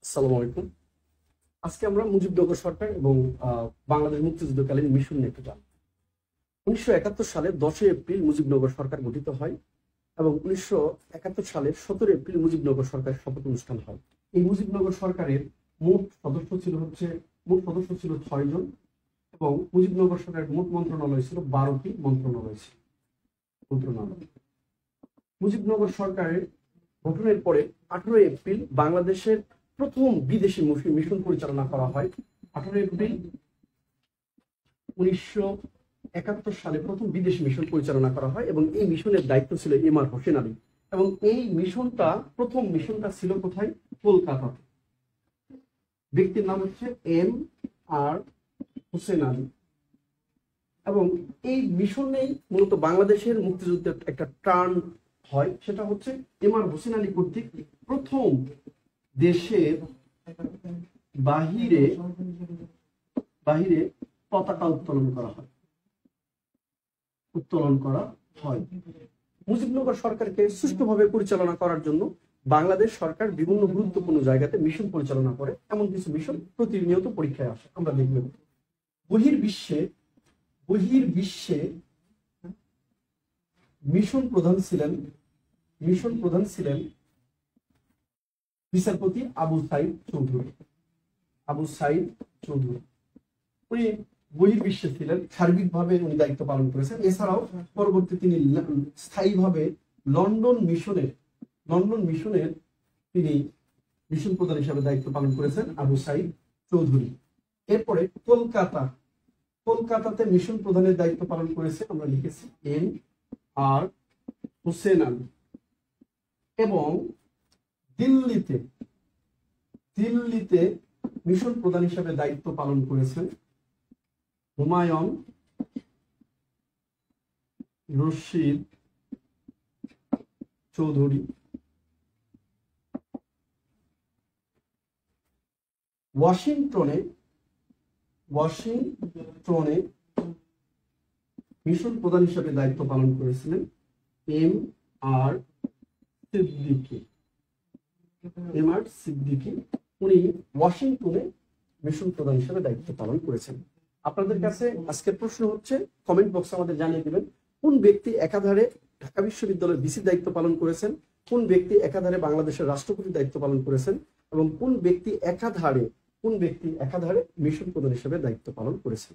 আসসালামু আলাইকুম। আজকে আমরা মুজিবনগর সরকার এবং বাংলাদেশ মুক্তিযুদ্ধকালীন মিশন নিয়ে একটু জানব। 1971 সালে 10 এপ্রিল মুজিবনগর সরকার গঠিত হয় এবং 1971 সালের 17 এপ্রিল মুজিবনগর সরকারের শপথ অনুষ্ঠান হয়। এই মুজিবনগর সরকারের মোট সদস্য ছিল 6 জন এবং মুজিবনগর সরকারের মোট মন্ত্রণালয় ছিল 12টি মন্ত্রণালয় ছিল। মুজিবনগর সরকারের গঠনের পরে 18 এপ্রিল বাংলাদেশের প্রথম বিদেশি মিশন পরিচালনা করা হয়। 18 এপ্রিল 1971 সালে প্রথম বিদেশি মিশন পরিচালনা করা হয় এবং এই মিশনের দায়িত্ব ছিল এম.আর. হোসেন আলী এবং এই প্রথম মিশনটা ছিল কোথায়? কলকাতাতে। ব্যক্তির নাম হচ্ছে এম.আর. হোসেন আলী এবং এই মিশনেই মূলত বাংলাদেশের মুক্তিযুদ্ধের একটা টার্ন হয়, সেটা হচ্ছে এম.আর. হোসেন আলী কর্তৃক প্রথম দেশের বাহিরে পতাকা উত্তোলন করা হয়। মুজিবনগর সরকারকে সুষ্ঠুভাবে পরিচালনা করার জন্য বাংলাদেশ সরকার বিভিন্ন গুরুত্বপূর্ণ জায়গাতে মিশন পরিচালনা করে। এমন কিছু মিশন প্রতিনিয়ত পরীক্ষায় আসে। আমরা দেখব বহির্বিশ্বে মিশন প্রধান ছিলেন বিচারপতি আবু সাইদ চৌধুরী। উনি বহির্বিশ্বে ছিলেন, সার্বিকভাবে উনি দায়িত্ব পালন করেছেন। এছাড়াও পরবর্তী তিনি স্থায়ীভাবে লন্ডন মিশনের তিনি মিশন প্রধান হিসাবে দায়িত্ব পালন করেছেন আবু সাইদ চৌধুরী। এরপরে কলকাতাতে মিশন প্রধানের দায়িত্ব পালন করেছে, আমরা লিখেছি এম.আর. হোসেন আলী এবং দিল্লিতে মিশন প্রধান হিসেবে দায়িত্ব পালন করেছেন হুমায়ুন রশিদ চৌধুরী। ওয়াশিংটনে মিশন প্রধান হিসেবে দায়িত্ব পালন করেছিলেন এম.আর. সিদ্দিকী। উনি ওয়াশিংটনে মিশন প্রধান হিসেবে দায়িত্ব পালন করেছেন। আপনাদের কাছে আজকের প্রশ্ন হচ্ছে, কমেন্ট বক্সে আমাদের জানিয়ে দিবেন কোন ব্যক্তি একাধারে ঢাকা বিশ্ববিদ্যালয়ের ভিসির দায়িত্ব পালন করেছেন, কোন ব্যক্তি একাধারে বাংলাদেশের রাষ্ট্রপতির দায়িত্ব পালন করেছেন এবং কোন ব্যক্তি একাধারে মিশন প্রধান হিসেবে দায়িত্ব পালন করেছেন।